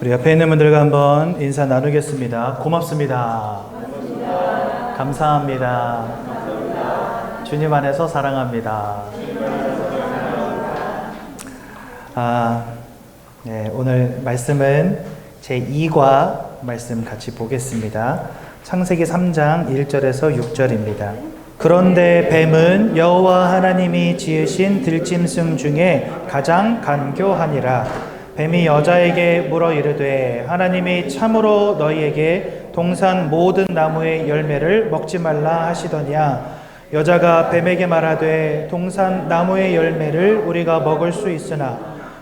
우리 옆에 있는 분들과 한번 인사 나누겠습니다. 고맙습니다. 감사합니다. 주님 안에서 사랑합니다. 네, 오늘 말씀은 제2과 말씀 같이 보겠습니다. 창세기 3장 1절에서 6절입니다. 그런데 뱀은 여호와 하나님이 지으신 들짐승 중에 가장 간교하니라. 뱀이 여자에게 물어 이르되 하나님이 참으로 너희에게 동산 모든 나무의 열매를 먹지 말라 하시더냐. 여자가 뱀에게 말하되 동산 나무의 열매를 우리가 먹을 수 있으나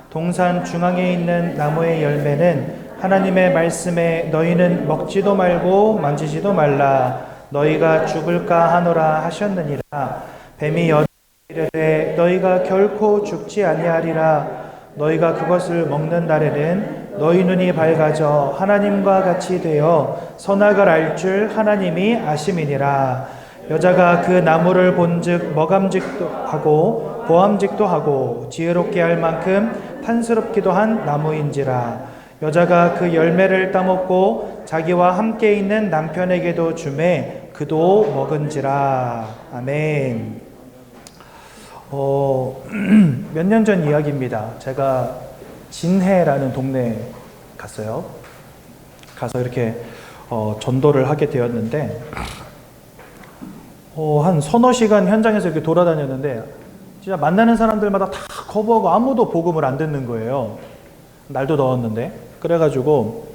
동산 중앙에 있는 나무의 열매는 하나님의 말씀에 너희는 먹지도 말고 만지지도 말라. 너희가 죽을까 하노라 하셨느니라. 뱀이 여자에게 이르되 너희가 결코 죽지 아니하리라. 너희가 그것을 먹는 날에는 너희 눈이 밝아져 하나님과 같이 되어 선악을 알 줄 하나님이 아심이니라. 여자가 그 나무를 본즉 먹음직도 하고 보암직도 하고 지혜롭게 할 만큼 탐스럽기도 한 나무인지라. 여자가 그 열매를 따먹고 자기와 함께 있는 남편에게도 주매 그도 먹은지라. 아멘. 몇 년 전 이야기입니다. 제가 진해라는 동네에 갔어요. 가서 이렇게 전도를 하게 되었는데 한 서너 시간 현장에서 이렇게 돌아다녔는데 진짜 만나는 사람들마다 다 거부하고 아무도 복음을 안 듣는 거예요. 날도 더웠는데. 그래가지고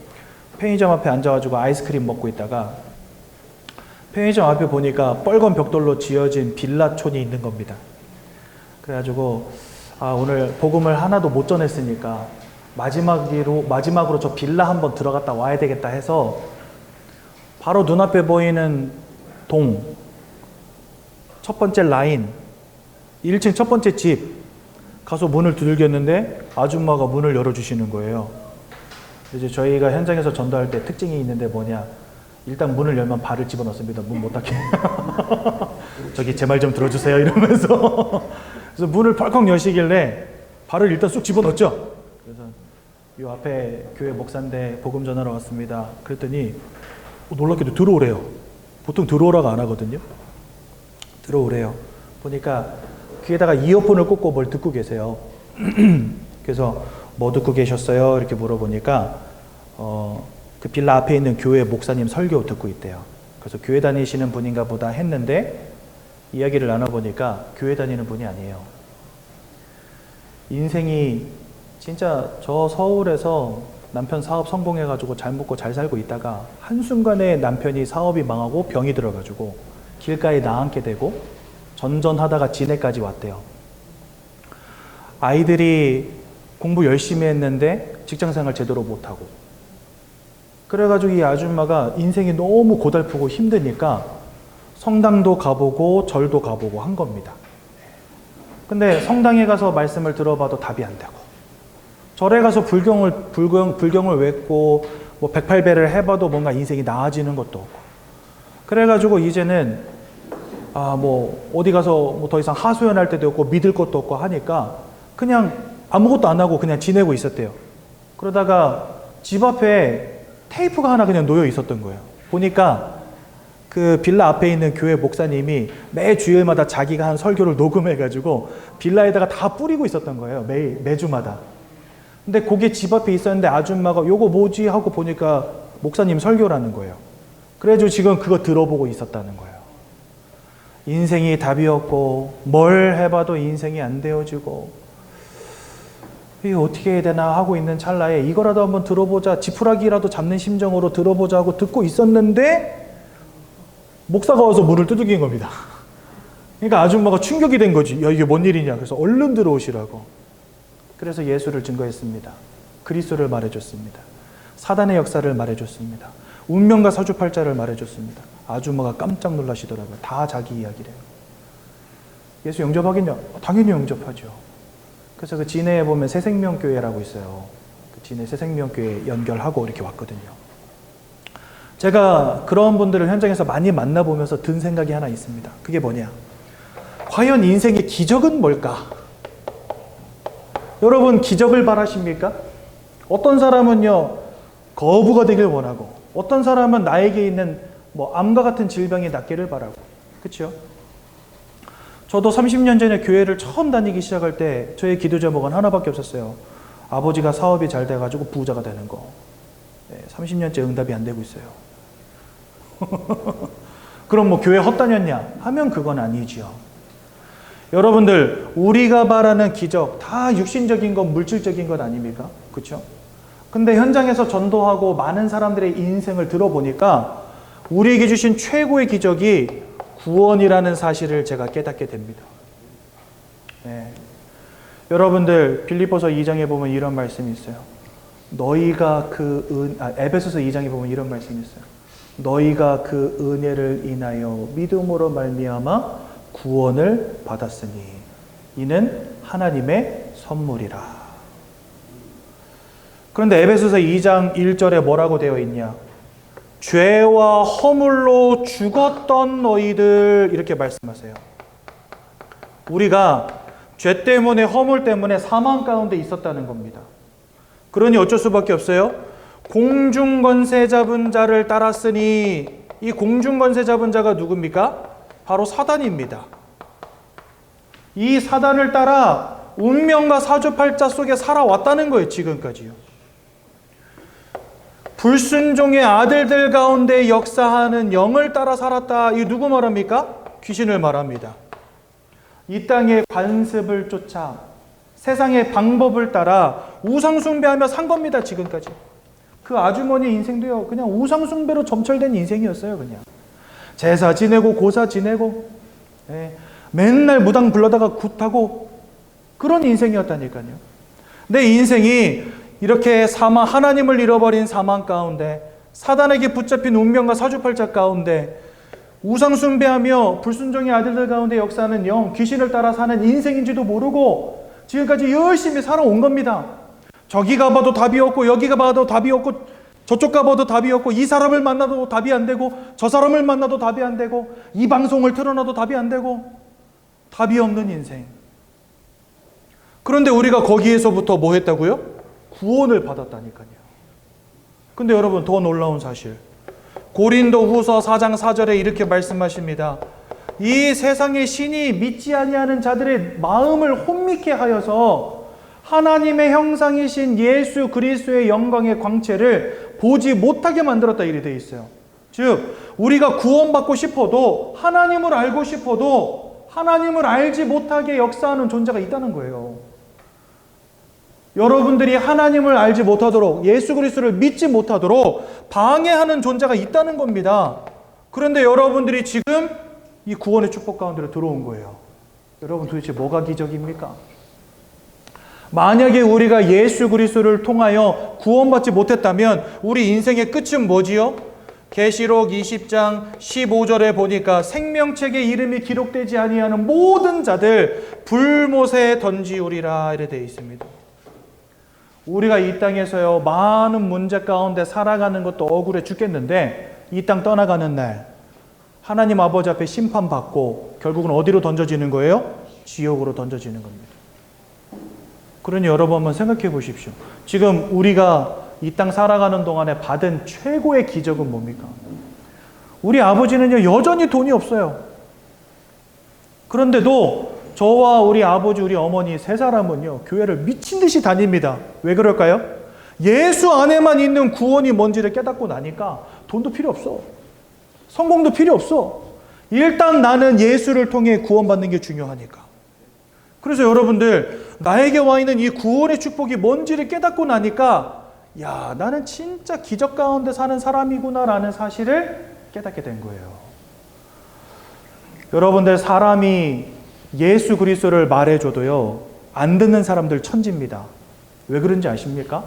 편의점 앞에 앉아가지고 아이스크림 먹고 있다가 편의점 앞에 보니까 뻘건 벽돌로 지어진 빌라촌이 있는 겁니다. 그래가지고 오늘 복음을 하나도 못 전했으니까 마지막으로 저 빌라 한번 들어갔다 와야 되겠다 해서 바로 눈앞에 보이는 첫 번째 라인 1층 첫 번째 집 가서 문을 두들겼는데 아줌마가 문을 열어주시는 거예요. 이제 저희가 현장에서 전도할 때 특징이 있는데 뭐냐, 일단 문을 열면 발을 집어넣습니다. 문 못 닫게. 저기 제 말 좀 들어주세요 이러면서 그래서 문을 펄컥 여시길래 발을 일단 쑥 집어넣었죠. 그래서 이 앞에 교회 목사인데 복음 전하러 왔습니다. 그랬더니 놀랍게도 들어오래요. 보통 들어오라고 안 하거든요. 들어오래요. 보니까 귀에다가 이어폰을 꽂고 뭘 듣고 계세요. 그래서 뭐 듣고 계셨어요? 이렇게 물어보니까 그 빌라 앞에 있는 교회 목사님 설교 듣고 있대요. 그래서 교회 다니시는 분인가 보다 했는데 이야기를 나눠보니까 교회 다니는 분이 아니에요. 인생이 진짜 저 서울에서 남편 사업 성공해가지고 잘 먹고 잘 살고 있다가 한순간에 남편이 사업이 망하고 병이 들어가지고 길가에 나앉게 되고 전전하다가 진해까지 왔대요. 아이들이 공부 열심히 했는데 직장생활 제대로 못하고, 그래가지고 이 아줌마가 인생이 너무 고달프고 힘드니까 성당도 가보고 절도 가보고 한 겁니다. 근데 성당에 가서 말씀을 들어봐도 답이 안 되고, 절에 가서 불경을 외고 뭐 108배를 해봐도 뭔가 인생이 나아지는 것도 없고, 그래가지고 이제는 뭐 어디 가서 뭐 더 이상 하소연할 때도 없고 믿을 것도 없고 하니까 그냥 아무것도 안 하고 그냥 지내고 있었대요. 그러다가 집 앞에 테이프가 하나 그냥 놓여 있었던 거예요. 보니까 그 빌라 앞에 있는 교회 목사님이 매 주일마다 자기가 한 설교를 녹음해가지고 빌라에다가 다 뿌리고 있었던 거예요. 매주마다. 근데 그게 집 앞에 있었는데 아줌마가 요거 뭐지 하고 보니까 목사님 설교라는 거예요. 그래가지고 지금 그거 들어보고 있었다는 거예요. 인생이 답이 없고 뭘 해봐도 인생이 안 되어지고 이게 어떻게 해야 되나 하고 있는 찰나에 이거라도 한번 들어보자, 지푸라기라도 잡는 심정으로 들어보자 하고 듣고 있었는데 목사가 와서 문을 두들긴 겁니다. 그러니까 아줌마가 충격이 된 거지. 야, 이게 뭔 일이냐. 그래서 얼른 들어오시라고. 그래서 예수를 증거했습니다. 그리스도를 말해줬습니다. 사단의 역사를 말해줬습니다. 운명과 사주팔자를 말해줬습니다. 아줌마가 깜짝 놀라시더라고요. 다 자기 이야기래요. 예수 영접하겠냐? 당연히 영접하죠. 그래서 그 진해에 보면 새생명교회라고 있어요. 그 진해 새생명교회 연결하고 이렇게 왔거든요. 제가 그런 분들을 현장에서 많이 만나보면서 든 생각이 하나 있습니다. 그게 뭐냐? 과연 인생의 기적은 뭘까? 여러분, 기적을 바라십니까? 어떤 사람은요, 거부가 되길 원하고, 어떤 사람은 나에게 있는 암과 같은 질병이 낫기를 바라고. 그렇죠? 저도 30년 전에 교회를 처음 다니기 시작할 때 저의 기도 제목은 하나밖에 없었어요. 아버지가 사업이 잘 돼가지고 부자가 되는 거. 30년째 응답이 안 되고 있어요. 그럼 교회 헛다녔냐 하면 그건 아니지요. 여러분들, 우리가 바라는 기적 다 육신적인 것, 물질적인 것 아닙니까? 그렇죠? 근데 현장에서 전도하고 많은 사람들의 인생을 들어보니까 우리에게 주신 최고의 기적이 구원이라는 사실을 제가 깨닫게 됩니다. 여러분들, 빌립보서 2장에 보면 이런 말씀이 있어요. 에베소서 2장에 보면 이런 말씀이 있어요. 너희가 그 은혜를 인하여 믿음으로 말미암아 구원을 받았으니 이는 하나님의 선물이라. 그런데 에베소서 2장 1절에 뭐라고 되어 있냐? 죄와 허물로 죽었던 너희들, 이렇게 말씀하세요. 우리가 죄 때문에, 허물 때문에 사망 가운데 있었다는 겁니다. 그러니 어쩔 수밖에 없어요. 공중권세 잡은 자를 따랐으니, 이 공중권세 잡은 자가 누굽니까? 바로 사단입니다. 이 사단을 따라 운명과 사주팔자 속에 살아왔다는 거예요, 지금까지요. 불순종의 아들들 가운데 역사하는 영을 따라 살았다. 이 누구 말합니까? 귀신을 말합니다. 이 땅의 관습을 쫓아 세상의 방법을 따라 우상숭배하며 산 겁니다, 지금까지. 그 아주머니 인생도요, 그냥 우상숭배로 점철된 인생이었어요, 그냥. 제사 지내고 고사 지내고, 맨날 무당 불러다가 굿하고, 그런 인생이었다니까요. 내 인생이 이렇게 하나님을 잃어버린 사망 가운데, 사단에게 붙잡힌 운명과 사주팔자 가운데, 우상숭배하며 불순종의 아들들 가운데 역사하는 영, 귀신을 따라 사는 인생인지도 모르고 지금까지 열심히 살아온 겁니다. 저기 가봐도 답이 없고, 여기 가봐도 답이 없고, 저쪽 가봐도 답이 없고, 이 사람을 만나도 답이 안 되고, 저 사람을 만나도 답이 안 되고, 이 방송을 틀어놔도 답이 안 되고, 답이 없는 인생. 그런데 우리가 거기에서부터 뭐 했다고요? 구원을 받았다니까요. 근데 여러분, 더 놀라운 사실, 고린도 후서 4장 4절에 이렇게 말씀하십니다. 이 세상의 신이 믿지 아니하는 자들의 마음을 혼미케 하여서 하나님의 형상이신 예수 그리스도의 영광의 광채를 보지 못하게 만들었다, 이렇게 되어 있어요. 즉, 우리가 구원받고 싶어도, 하나님을 알고 싶어도 하나님을 알지 못하게 역사하는 존재가 있다는 거예요. 여러분들이 하나님을 알지 못하도록, 예수 그리스도를 믿지 못하도록 방해하는 존재가 있다는 겁니다. 그런데 여러분들이 지금 이 구원의 축복 가운데로 들어온 거예요. 여러분, 도대체 뭐가 기적입니까? 만약에 우리가 예수 그리스도를 통하여 구원받지 못했다면 우리 인생의 끝은 뭐지요? 계시록 20장 15절에 보니까 생명책에 이름이 기록되지 아니하는 모든 자들 불못에 던지우리라, 이렇게 되어 있습니다. 우리가 이 땅에서요, 많은 문제 가운데 살아가는 것도 억울해 죽겠는데, 이 땅 떠나가는 날 하나님 아버지 앞에 심판받고 결국은 어디로 던져지는 거예요? 지옥으로 던져지는 겁니다. 그러니 여러분 한번 생각해 보십시오. 지금 우리가 이 땅 살아가는 동안에 받은 최고의 기적은 뭡니까? 우리 아버지는요, 여전히 돈이 없어요. 그런데도 저와 우리 아버지, 우리 어머니 세 사람은요, 교회를 미친 듯이 다닙니다. 왜 그럴까요? 예수 안에만 있는 구원이 뭔지를 깨닫고 나니까 돈도 필요 없어. 성공도 필요 없어. 일단 나는 예수를 통해 구원받는 게 중요하니까. 그래서 여러분들, 나에게 와 있는 이 구원의 축복이 뭔지를 깨닫고 나니까, 야, 나는 진짜 기적 가운데 사는 사람이구나라는 사실을 깨닫게 된 거예요. 여러분들, 사람이 예수 그리스도를 말해줘도요, 안 듣는 사람들 천지입니다. 왜 그런지 아십니까?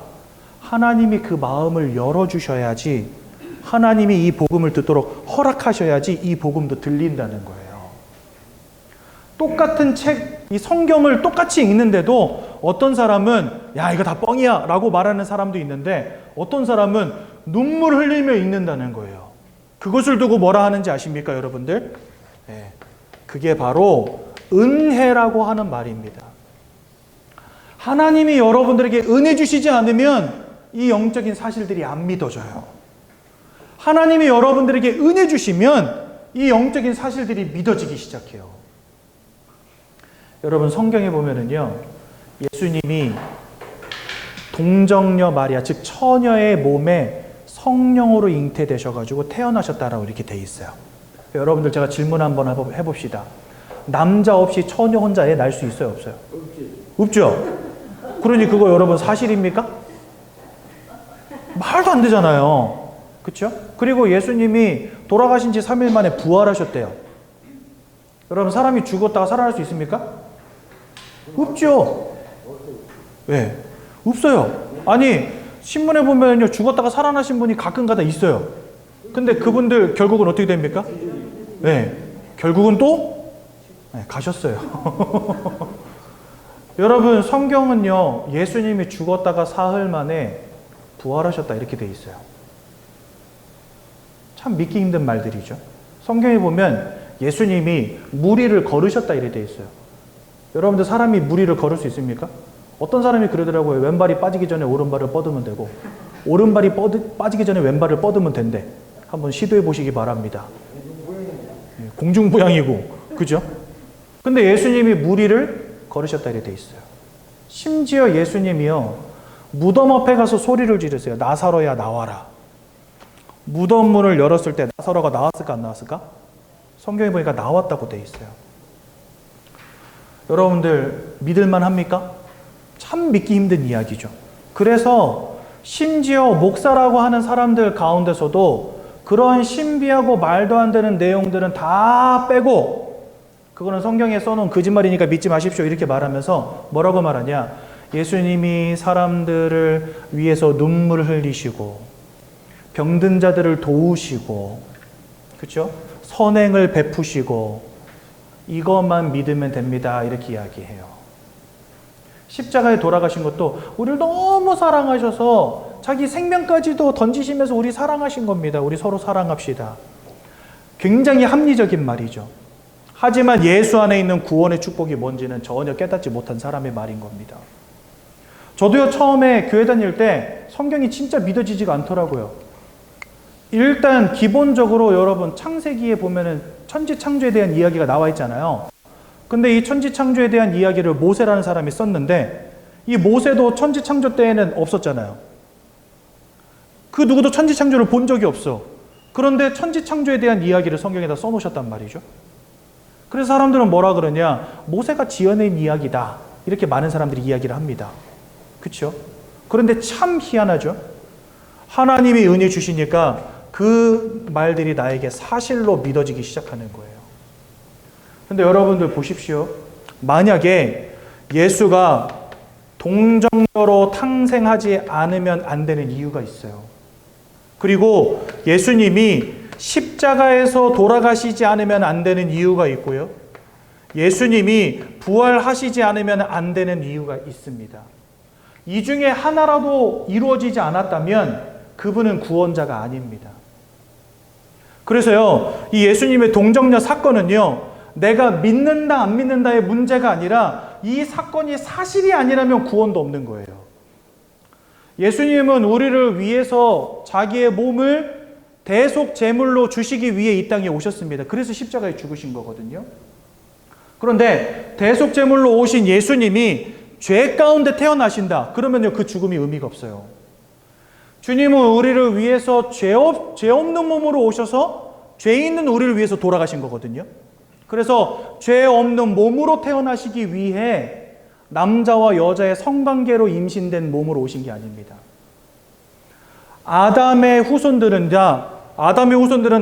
하나님이 그 마음을 열어주셔야지, 하나님이 이 복음을 듣도록 허락하셔야지 이 복음도 들린다는 거예요. 똑같은 책, 이 성경을 똑같이 읽는데도 어떤 사람은 야, 이거 다 뻥이야 라고 말하는 사람도 있는데, 어떤 사람은 눈물 흘리며 읽는다는 거예요. 그것을 두고 뭐라 하는지 아십니까, 여러분들? 그게 바로 은혜라고 하는 말입니다. 하나님이 여러분들에게 은혜 주시지 않으면 이 영적인 사실들이 안 믿어져요. 하나님이 여러분들에게 은혜 주시면 이 영적인 사실들이 믿어지기 시작해요. 여러분 성경에 보면은요, 예수님이 동정녀 마리아, 즉 처녀의 몸에 성령으로 잉태되셔가지고 태어나셨다라고 이렇게 돼 있어요. 여러분들 제가 질문 한번 해봅시다. 남자 없이 처녀 혼자 애 낳을 수 있어요, 없어요? 없죠? 그러니 그거 여러분 사실입니까? 말도 안 되잖아요. 그렇죠? 그리고 예수님이 돌아가신 지 3일 만에 부활하셨대요. 여러분 사람이 죽었다가 살아날 수 있습니까? 없죠. 왜? 없어요. 아니 신문에 보면요, 죽었다가 살아나신 분이 가끔가다 있어요. 근데 그분들 결국은 어떻게 됩니까? 네, 결국은 또 가셨어요. 여러분 성경은요, 예수님이 죽었다가 사흘 만에 부활하셨다 이렇게 돼 있어요. 참 믿기 힘든 말들이죠. 성경에 보면 예수님이 무리를 걸으셨다 이렇게 돼 있어요. 여러분들 사람이 무리를 걸을 수 있습니까? 어떤 사람이 그러더라고요. 왼발이 빠지기 전에 오른발을 뻗으면 되고 오른발이 빠지기 전에 왼발을 뻗으면 된대. 한번 시도해 보시기 바랍니다. 공중부양이고, 그죠? 근데 예수님이 무리를 걸으셨다 이렇게 돼 있어요. 심지어 예수님이요, 무덤 앞에 가서 소리를 지르세요. 나사로야 나와라. 무덤 문을 열었을 때 나사로가 나왔을까 안 나왔을까? 성경에 보니까 나왔다고 돼 있어요. 여러분들 믿을만 합니까? 참 믿기 힘든 이야기죠. 그래서 심지어 목사라고 하는 사람들 가운데서도 그런 신비하고 말도 안 되는 내용들은 다 빼고, 그거는 성경에 써놓은 거짓말이니까 믿지 마십시오 이렇게 말하면서 뭐라고 말하냐, 예수님이 사람들을 위해서 눈물을 흘리시고 병든 자들을 도우시고, 그렇죠? 선행을 베푸시고 이것만 믿으면 됩니다 이렇게 이야기해요. 십자가에 돌아가신 것도 우리를 너무 사랑하셔서 자기 생명까지도 던지시면서 우리 사랑하신 겁니다. 우리 서로 사랑합시다. 굉장히 합리적인 말이죠. 하지만 예수 안에 있는 구원의 축복이 뭔지는 전혀 깨닫지 못한 사람의 말인 겁니다. 저도요, 처음에 교회 다닐 때 성경이 진짜 믿어지지가 않더라고요. 일단 기본적으로 여러분 창세기에 보면은 천지창조에 대한 이야기가 나와 있잖아요. 근데 이 천지창조에 대한 이야기를 모세라는 사람이 썼는데 이 모세도 천지창조 때에는 없었잖아요. 그 누구도 천지창조를 본 적이 없어. 그런데 천지창조에 대한 이야기를 성경에다 써놓으셨단 말이죠. 그래서 사람들은 뭐라 그러냐, 모세가 지어낸 이야기다 이렇게 많은 사람들이 이야기를 합니다. 그렇죠? 그런데 참 희한하죠. 하나님이 은혜 주시니까 그 말들이 나에게 사실로 믿어지기 시작하는 거예요. 근데 여러분들 보십시오. 만약에 예수가 동정녀로 탄생하지 않으면 안 되는 이유가 있어요. 그리고 예수님이 십자가에서 돌아가시지 않으면 안 되는 이유가 있고요. 예수님이 부활하시지 않으면 안 되는 이유가 있습니다. 이 중에 하나라도 이루어지지 않았다면 그분은 구원자가 아닙니다. 그래서요, 이 예수님의 동정녀 사건은요, 내가 믿는다 안 믿는다의 문제가 아니라 이 사건이 사실이 아니라면 구원도 없는 거예요. 예수님은 우리를 위해서 자기의 몸을 대속 제물로 주시기 위해 이 땅에 오셨습니다. 그래서 십자가에 죽으신 거거든요. 그런데 대속 제물로 오신 예수님이 죄 가운데 태어나신다. 그러면요, 그 죽음이 의미가 없어요. 주님은 우리를 위해서 죄 없는 몸으로 오셔서 죄 있는 우리를 위해서 돌아가신 거거든요. 그래서 죄 없는 몸으로 태어나시기 위해 남자와 여자의 성관계로 임신된 몸으로 오신 게 아닙니다. 아담의 후손들은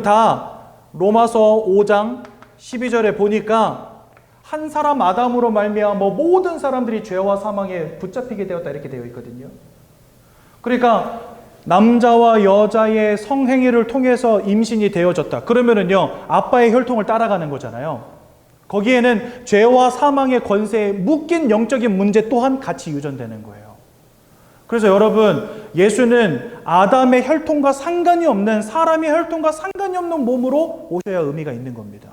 다 로마서 5장 12절에 보니까 한 사람 아담으로 말미암아 모든 사람들이 죄와 사망에 붙잡히게 되었다 이렇게 되어 있거든요. 그러니까 남자와 여자의 성행위를 통해서 임신이 되어졌다. 그러면은요, 아빠의 혈통을 따라가는 거잖아요. 거기에는 죄와 사망의 권세에 묶인 영적인 문제 또한 같이 유전되는 거예요. 그래서 여러분, 예수는 아담의 혈통과 상관이 없는, 사람의 혈통과 상관이 없는 몸으로 오셔야 의미가 있는 겁니다.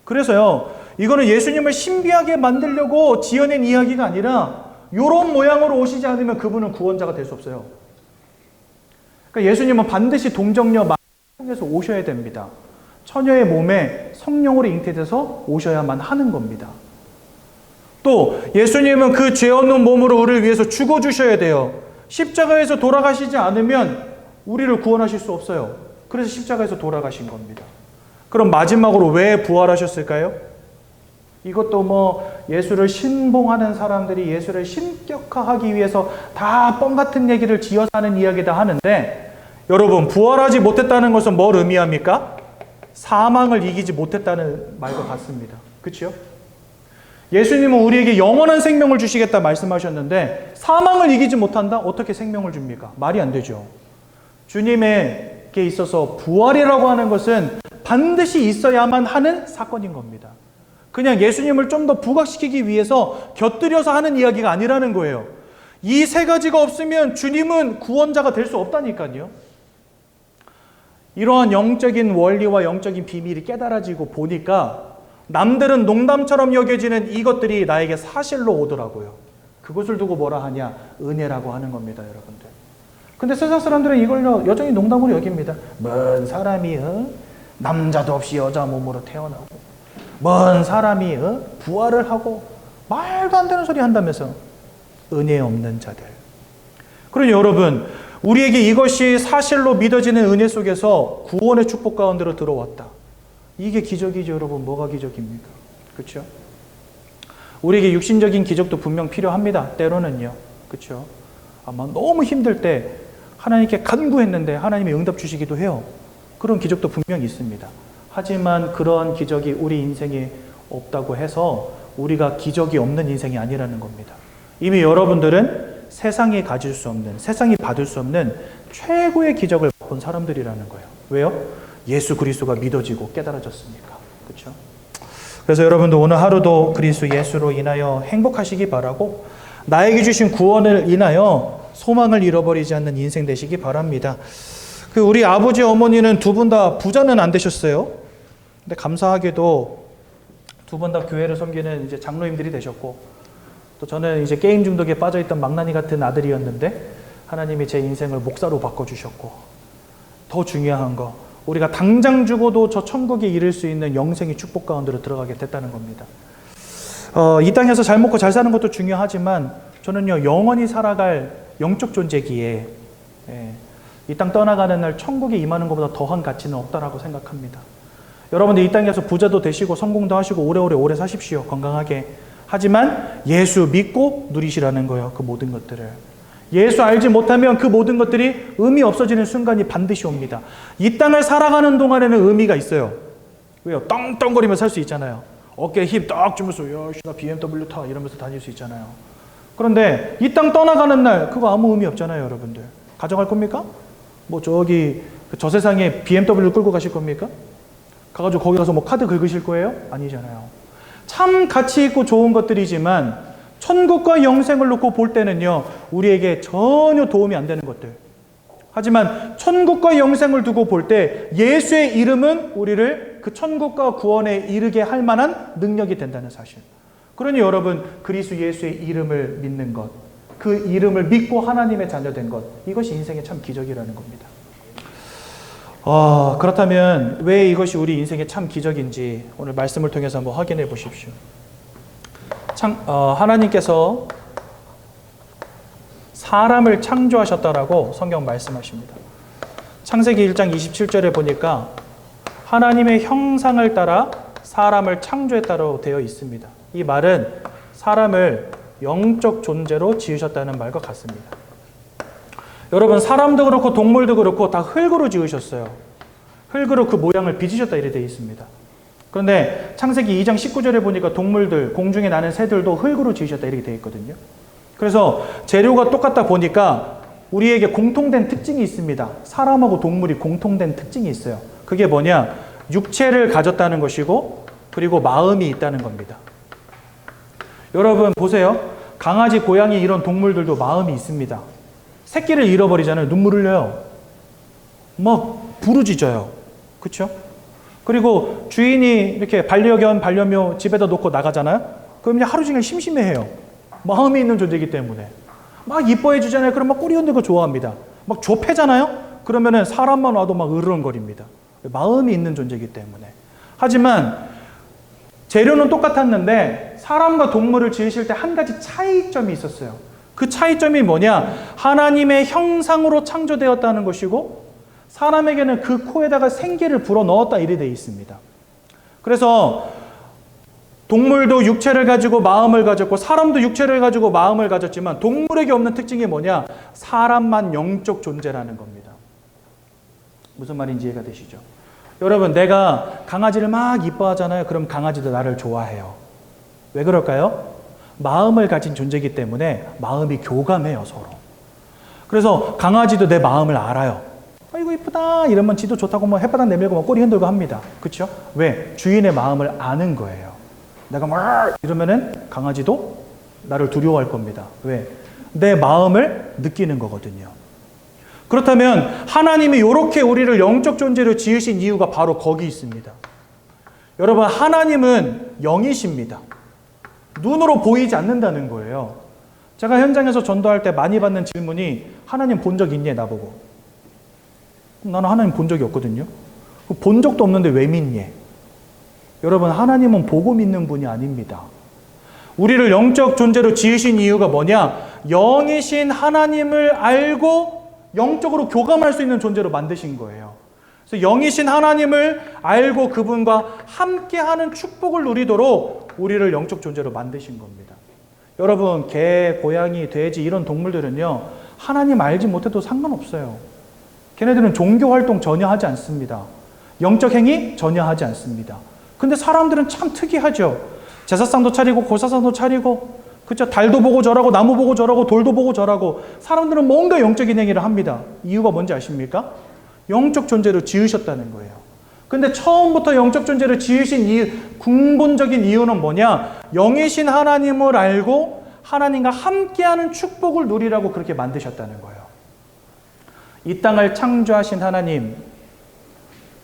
그래서요, 이거는 예수님을 신비하게 만들려고 지어낸 이야기가 아니라 이런 모양으로 오시지 않으면 그분은 구원자가 될 수 없어요. 그러니까 예수님은 반드시 동정녀 마리아를 통해서 오셔야 됩니다. 처녀의 몸에 성령으로 잉태돼서 오셔야만 하는 겁니다. 또 예수님은 그 죄 없는 몸으로 우리를 위해서 죽어주셔야 돼요. 십자가에서 돌아가시지 않으면 우리를 구원하실 수 없어요. 그래서 십자가에서 돌아가신 겁니다. 그럼 마지막으로 왜 부활하셨을까요? 이것도 뭐 예수를 신봉하는 사람들이 예수를 신격화하기 위해서 다 뻥 같은 얘기를 지어서 하는 이야기다 하는데, 여러분, 부활하지 못했다는 것은 뭘 의미합니까? 사망을 이기지 못했다는 말과 같습니다. 그렇죠? 예수님은 우리에게 영원한 생명을 주시겠다 말씀하셨는데 사망을 이기지 못한다? 어떻게 생명을 줍니까? 말이 안 되죠. 주님에게 있어서 부활이라고 하는 것은 반드시 있어야만 하는 사건인 겁니다. 그냥 예수님을 좀 더 부각시키기 위해서 곁들여서 하는 이야기가 아니라는 거예요. 이 세 가지가 없으면 주님은 구원자가 될 수 없다니까요. 이러한 영적인 원리와 영적인 비밀이 깨달아지고 보니까 남들은 농담처럼 여겨지는 이것들이 나에게 사실로 오더라고요. 그것을 두고 뭐라 하냐? 은혜라고 하는 겁니다, 여러분들. 근데 세상 사람들은 이걸 여전히 농담으로 여깁니다. 뭔 사람이 남자도 없이 여자 몸으로 태어나고, 뭔 사람이 부활을 하고, 말도 안 되는 소리 한다면서. 은혜 없는 자들. 그러니 여러분, 우리에게 이것이 사실로 믿어지는 은혜 속에서 구원의 축복 가운데로 들어왔다. 이게 기적이죠, 여러분. 뭐가 기적입니까? 그렇죠? 우리에게 육신적인 기적도 분명 필요합니다. 때로는요. 그렇죠? 아마 너무 힘들 때 하나님께 간구했는데 하나님이 응답 주시기도 해요. 그런 기적도 분명히 있습니다. 하지만 그런 기적이 우리 인생에 없다고 해서 우리가 기적이 없는 인생이 아니라는 겁니다. 이미 여러분들은 세상이 가질 수 없는, 세상이 받을 수 없는 최고의 기적을 본 사람들이라는 거예요. 왜요? 예수 그리스도가 믿어지고 깨달아졌으니까. 그렇죠? 그래서 여러분도 오늘 하루도 그리스도 예수로 인하여 행복하시기 바라고, 나에게 주신 구원을 인하여 소망을 잃어버리지 않는 인생 되시기 바랍니다. 우리 아버지 어머니는 두 분 다 부자는 안 되셨어요. 근데 감사하게도 두 분 다 교회를 섬기는 이제 장로님들이 되셨고, 또 저는 이제 게임 중독에 빠져있던 망나니 같은 아들이었는데 하나님이 제 인생을 목사로 바꿔주셨고, 더 중요한 거, 우리가 당장 죽어도 저 천국에 이를 수 있는 영생의 축복 가운데로 들어가게 됐다는 겁니다. 이 땅에서 잘 먹고 잘 사는 것도 중요하지만 저는요, 영원히 살아갈 영적 존재기에 이 땅 떠나가는 날 천국에 임하는 것보다 더한 가치는 없다라고 생각합니다. 여러분들 이 땅에서 부자도 되시고 성공도 하시고 오래 사십시오. 건강하게. 하지만 예수 믿고 누리시라는 거예요. 그 모든 것들을. 예수 알지 못하면 그 모든 것들이 의미 없어지는 순간이 반드시 옵니다. 이 땅을 살아가는 동안에는 의미가 있어요. 왜요? 떵떵거리며 살 수 있잖아요. 어깨에 힘 딱 주면서 야, 나 BMW 타 이러면서 다닐 수 있잖아요. 그런데 이 땅 떠나가는 날 그거 아무 의미 없잖아요, 여러분들. 가져갈 겁니까? 뭐 저기 저 세상에 BMW 끌고 가실 겁니까? 가가지고 거기 가서 뭐 카드 긁으실 거예요? 아니잖아요. 참 가치 있고 좋은 것들이지만 천국과 영생을 놓고 볼 때는요, 우리에게 전혀 도움이 안 되는 것들. 하지만 천국과 영생을 두고 볼 때 예수의 이름은 우리를 그 천국과 구원에 이르게 할 만한 능력이 된다는 사실. 그러니 여러분, 그리스도 예수의 이름을 믿는 것, 그 이름을 믿고 하나님의 자녀된 것, 이것이 인생의 참 기적이라는 겁니다. 그렇다면 왜 이것이 우리 인생의 참 기적인지 오늘 말씀을 통해서 한번 확인해 보십시오. 하나님께서 사람을 창조하셨다라고 성경 말씀하십니다. 창세기 1장 27절에 보니까 하나님의 형상을 따라 사람을 창조했다고 되어 있습니다. 이 말은 사람을 영적 존재로 지으셨다는 말과 같습니다. 여러분, 사람도 그렇고 동물도 그렇고 다 흙으로 지으셨어요. 흙으로 그 모양을 빚으셨다 이렇게 되어 있습니다. 그런데 창세기 2장 19절에 보니까 동물들, 공중에 나는 새들도 흙으로 지으셨다 이렇게 되어 있거든요. 그래서 재료가 똑같다 보니까 우리에게 공통된 특징이 있습니다. 사람하고 동물이 공통된 특징이 있어요. 그게 뭐냐? 육체를 가졌다는 것이고 그리고 마음이 있다는 겁니다. 여러분 보세요. 강아지, 고양이 이런 동물들도 마음이 있습니다. 새끼를 잃어버리잖아요. 눈물 흘려요. 막 부르짖어요. 그렇죠? 그리고 주인이 이렇게 반려견, 반려묘 집에다 놓고 나가잖아요. 그럼 그냥 하루 종일 심심해해요. 마음이 있는 존재이기 때문에. 막 이뻐해 주잖아요. 그럼 막 꼬리 흔들고 좋아합니다. 막 좁해잖아요. 그러면은 사람만 와도 막 으르렁거립니다. 마음이 있는 존재이기 때문에. 하지만 재료는 똑같았는데 사람과 동물을 지으실 때 한 가지 차이점이 있었어요. 그 차이점이 뭐냐? 하나님의 형상으로 창조되었다는 것이고 사람에게는 그 코에다가 생기를 불어넣었다 이래 되어 있습니다. 그래서 동물도 육체를 가지고 마음을 가졌고 사람도 육체를 가지고 마음을 가졌지만 동물에게 없는 특징이 뭐냐? 사람만 영적 존재라는 겁니다. 무슨 말인지 이해가 되시죠? 여러분, 내가 강아지를 막 이뻐하잖아요. 그럼 강아지도 나를 좋아해요. 왜 그럴까요? 마음을 가진 존재이기 때문에 마음이 교감해요, 서로. 그래서 강아지도 내 마음을 알아요. 아이고 이쁘다 이러면 지도 좋다고 뭐 햇바닥 내밀고 막 꼬리 흔들고 합니다. 그렇죠? 왜? 주인의 마음을 아는 거예요. 내가 막 이러면은 강아지도 나를 두려워할 겁니다. 왜? 내 마음을 느끼는 거거든요. 그렇다면 하나님이 이렇게 우리를 영적 존재로 지으신 이유가 바로 거기 있습니다. 여러분, 하나님은 영이십니다. 눈으로 보이지 않는다는 거예요. 제가 현장에서 전도할 때 많이 받는 질문이 하나님 본 적 있니? 나보고. 나는 하나님 본 적이 없거든요. 본 적도 없는데 왜 믿니? 여러분, 하나님은 보고 믿는 분이 아닙니다. 우리를 영적 존재로 지으신 이유가 뭐냐? 영이신 하나님을 알고 영적으로 교감할 수 있는 존재로 만드신 거예요. 그래서 영이신 하나님을 알고 그분과 함께하는 축복을 누리도록 우리를 영적 존재로 만드신 겁니다. 여러분, 개, 고양이, 돼지 이런 동물들은요, 하나님 알지 못해도 상관없어요. 걔네들은 종교 활동 전혀 하지 않습니다. 영적 행위 전혀 하지 않습니다. 근데 사람들은 참 특이하죠. 제사상도 차리고 고사상도 차리고, 그렇죠? 달도 보고 절하고 나무 보고 절하고 돌도 보고 절하고, 사람들은 뭔가 영적인 행위를 합니다. 이유가 뭔지 아십니까? 영적 존재로 지으셨다는 거예요. 근데 처음부터 영적 존재로 지으신 이유, 근본적인 이유는 뭐냐? 영이신 하나님을 알고 하나님과 함께하는 축복을 누리라고 그렇게 만드셨다는 거예요. 이 땅을 창조하신 하나님,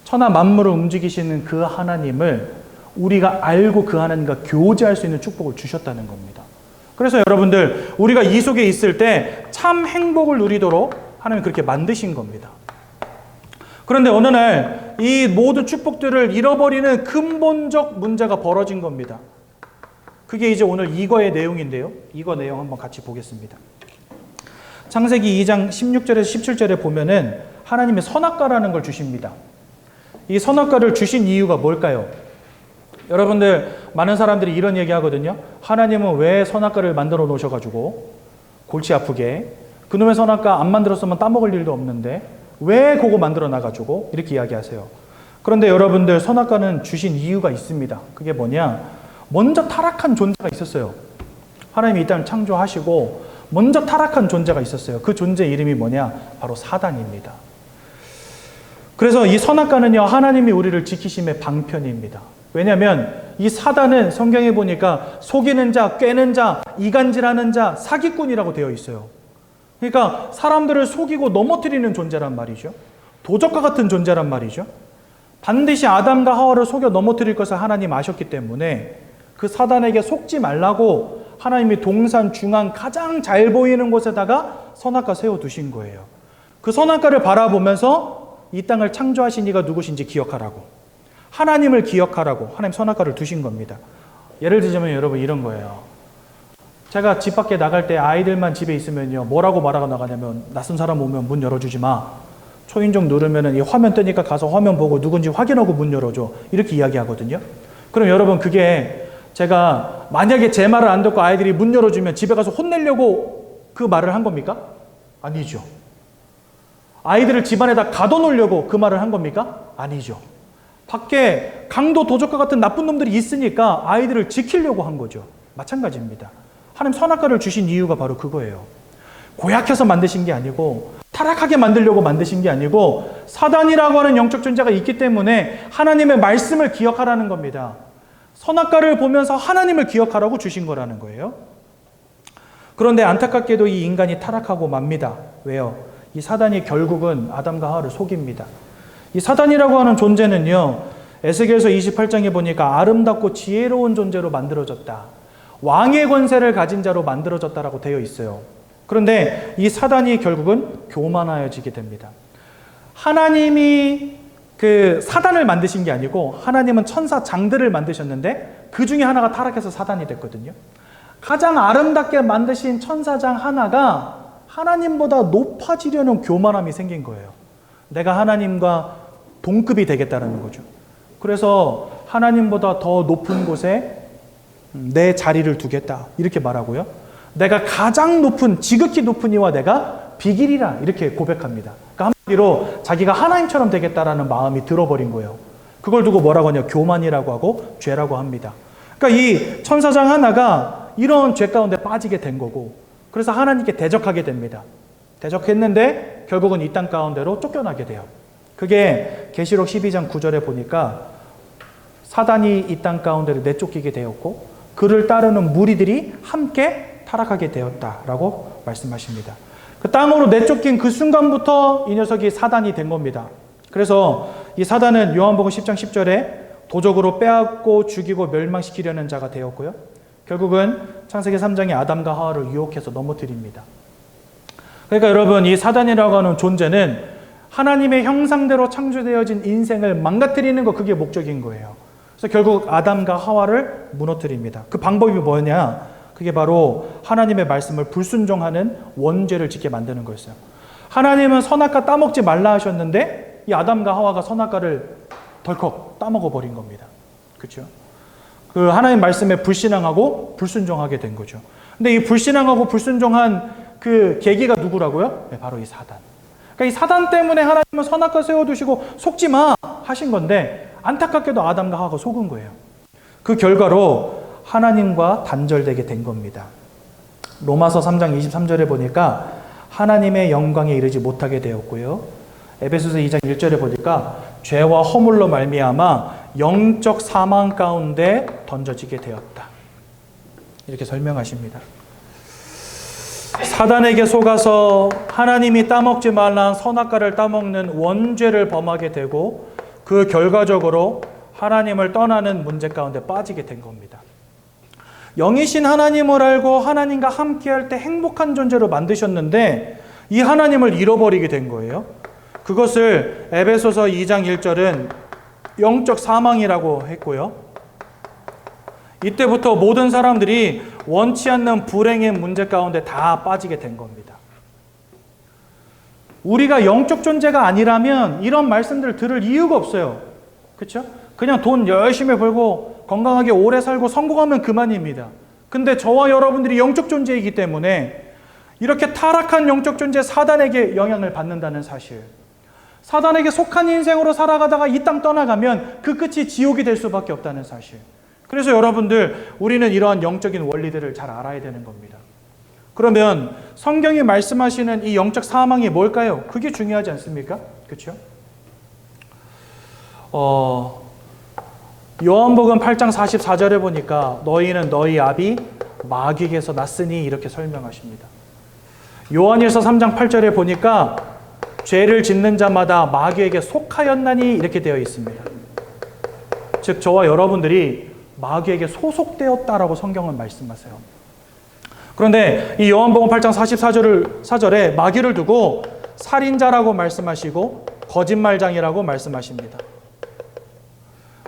천하 만물을 움직이시는 그 하나님을 우리가 알고 그 하나님과 교제할 수 있는 축복을 주셨다는 겁니다. 그래서 여러분들, 우리가 이 속에 있을 때 참 행복을 누리도록 하나님 그렇게 만드신 겁니다. 그런데 어느 날 이 모든 축복들을 잃어버리는 근본적 문제가 벌어진 겁니다. 그게 이제 오늘 이거의 내용인데요. 이거 내용 한번 같이 보겠습니다. 창세기 2장 16절에서 17절에 보면은 하나님의 선악과라는 걸 주십니다. 이 선악과를 주신 이유가 뭘까요? 여러분들, 많은 사람들이 이런 얘기 하거든요. 하나님은 왜 선악과를 만들어 놓으셔가지고 골치 아프게, 그놈의 선악과 안 만들었으면 따먹을 일도 없는데 왜 그거 만들어 놔가지고 이렇게 이야기하세요. 그런데 여러분들, 선악과는 주신 이유가 있습니다. 그게 뭐냐? 먼저 타락한 존재가 있었어요. 하나님이 이 땅을 창조하시고 먼저 타락한 존재가 있었어요. 그 존재 이름이 뭐냐? 바로 사단입니다. 그래서 이 선악과는요, 하나님이 우리를 지키심의 방편입니다. 왜냐하면 이 사단은 성경에 보니까 속이는 자, 꿰는 자, 이간질하는 자, 사기꾼이라고 되어 있어요. 그러니까 사람들을 속이고 넘어뜨리는 존재란 말이죠. 도적과 같은 존재란 말이죠. 반드시 아담과 하와를 속여 넘어뜨릴 것을 하나님 아셨기 때문에 그 사단에게 속지 말라고 하나님이 동산 중앙 가장 잘 보이는 곳에다가 선악과 세워두신 거예요. 그 선악과를 바라보면서 이 땅을 창조하신 이가 누구신지 기억하라고, 하나님을 기억하라고 하나님 선악과를 두신 겁니다. 예를 들자면 여러분, 이런 거예요. 제가 집 밖에 나갈 때 아이들만 집에 있으면요, 뭐라고 말하고 나가냐면, 낯선 사람 오면 문 열어주지 마. 초인종 누르면은 이 화면 뜨니까 가서 화면 보고 누군지 확인하고 문 열어줘. 이렇게 이야기하거든요. 그럼 여러분, 그게 제가 만약에 제 말을 안 듣고 아이들이 문 열어주면 집에 가서 혼내려고 그 말을 한 겁니까? 아니죠. 아이들을 집안에다 가둬놓으려고 그 말을 한 겁니까? 아니죠. 밖에 강도 도적과 같은 나쁜 놈들이 있으니까 아이들을 지키려고 한 거죠. 마찬가지입니다. 하나님 선악과를 주신 이유가 바로 그거예요. 고약해서 만드신 게 아니고, 타락하게 만들려고 만드신 게 아니고, 사단이라고 하는 영적 존재가 있기 때문에 하나님의 말씀을 기억하라는 겁니다. 선악과를 보면서 하나님을 기억하라고 주신 거라는 거예요. 그런데 안타깝게도 이 인간이 타락하고 맙니다. 왜요? 이 사단이 결국은 아담과 하와를 속입니다. 이 사단이라고 하는 존재는요, 에스겔서 28장에 보니까 아름답고 지혜로운 존재로 만들어졌다, 왕의 권세를 가진 자로 만들어졌다라고 되어 있어요. 그런데 이 사단이 결국은 교만하여지게 됩니다. 하나님이 그 사단을 만드신 게 아니고 하나님은 천사 장들을 만드셨는데 그 중에 하나가 타락해서 사단이 됐거든요. 가장 아름답게 만드신 천사장 하나가 하나님보다 높아지려는 교만함이 생긴 거예요. 내가 하나님과 동급이 되겠다는 거죠. 그래서 하나님보다 더 높은 곳에 내 자리를 두겠다 이렇게 말하고요. 내가 가장 높은 지극히 높은 이와 내가 비길이라 이렇게 고백합니다. 그러니까 한마디로 자기가 하나님처럼 되겠다라는 마음이 들어버린 거예요. 그걸 두고 뭐라고 하냐? 교만이라고 하고 죄라고 합니다. 그러니까 이 천사장 하나가 이런 죄 가운데 빠지게 된 거고, 그래서 하나님께 대적하게 됩니다. 대적했는데 결국은 이 땅 가운데로 쫓겨나게 돼요. 그게 계시록 12장 9절에 보니까 사단이 이 땅 가운데로 내쫓기게 되었고 그를 따르는 무리들이 함께 타락하게 되었다라고 말씀하십니다. 그 땅으로 내쫓긴 그 순간부터 이 녀석이 사단이 된 겁니다. 그래서 이 사단은 요한복음 10장 10절에 도적으로 빼앗고 죽이고 멸망시키려는 자가 되었고요. 결국은 창세기 3장의 아담과 하와를 유혹해서 넘어뜨립니다. 그러니까 여러분, 이 사단이라고 하는 존재는 하나님의 형상대로 창조되어진 인생을 망가뜨리는 거, 그게 목적인 거예요. 그래서 결국 아담과 하와를 무너뜨립니다. 그 방법이 뭐냐? 그게 바로 하나님의 말씀을 불순종하는 원죄를 짓게 만드는 거였어요. 하나님은 선악과 따먹지 말라 하셨는데 이 아담과 하와가 선악과를 덜컥 따먹어 버린 겁니다. 그렇죠? 그 하나님 말씀에 불신앙하고 불순종하게 된 거죠. 근데 이 불신앙하고 불순종한 그 계기가 누구라고요? 네, 바로 이 사단. 그러니까 이 사단 때문에 하나님은 선악과 세워두시고 속지 마 하신 건데 안타깝게도 아담과 하와가 속은 거예요. 그 결과로 하나님과 단절되게 된 겁니다. 로마서 3장 23절에 보니까 하나님의 영광에 이르지 못하게 되었고요. 에베소서 2장 1절에 보니까 죄와 허물로 말미암아 영적 사망 가운데 던져지게 되었다. 이렇게 설명하십니다. 사단에게 속아서 하나님이 따먹지 말란 선악과를 따먹는 원죄를 범하게 되고 그 결과적으로 하나님을 떠나는 문제 가운데 빠지게 된 겁니다. 영이신 하나님을 알고 하나님과 함께할 때 행복한 존재로 만드셨는데 이 하나님을 잃어버리게 된 거예요. 그것을 에베소서 2장 1절은 영적 사망이라고 했고요. 이때부터 모든 사람들이 원치 않는 불행의 문제 가운데 다 빠지게 된 겁니다. 우리가 영적 존재가 아니라면 이런 말씀들을 들을 이유가 없어요. 그렇죠? 그냥 돈 열심히 벌고 건강하게 오래 살고 성공하면 그만입니다. 근데 저와 여러분들이 영적 존재이기 때문에 이렇게 타락한 영적 존재 사단에게 영향을 받는다는 사실, 사단에게 속한 인생으로 살아가다가 이 땅 떠나가면 그 끝이 지옥이 될 수밖에 없다는 사실. 그래서 여러분들, 우리는 이러한 영적인 원리들을 잘 알아야 되는 겁니다. 그러면 성경이 말씀하시는 이 영적 사망이 뭘까요? 그게 중요하지 않습니까? 그렇죠? 요한복음 8장 44절에 보니까 너희는 너희 아비 마귀에게서 났으니 이렇게 설명하십니다. 요한일서 3장 8절에 보니까 죄를 짓는 자마다 마귀에게 속하였나니 이렇게 되어 있습니다. 즉 저와 여러분들이 마귀에게 소속되었다라고 성경은 말씀하세요. 그런데 이 요한복음 8장 44절에 마귀를 두고 살인자라고 말씀하시고 거짓말장이라고 말씀하십니다.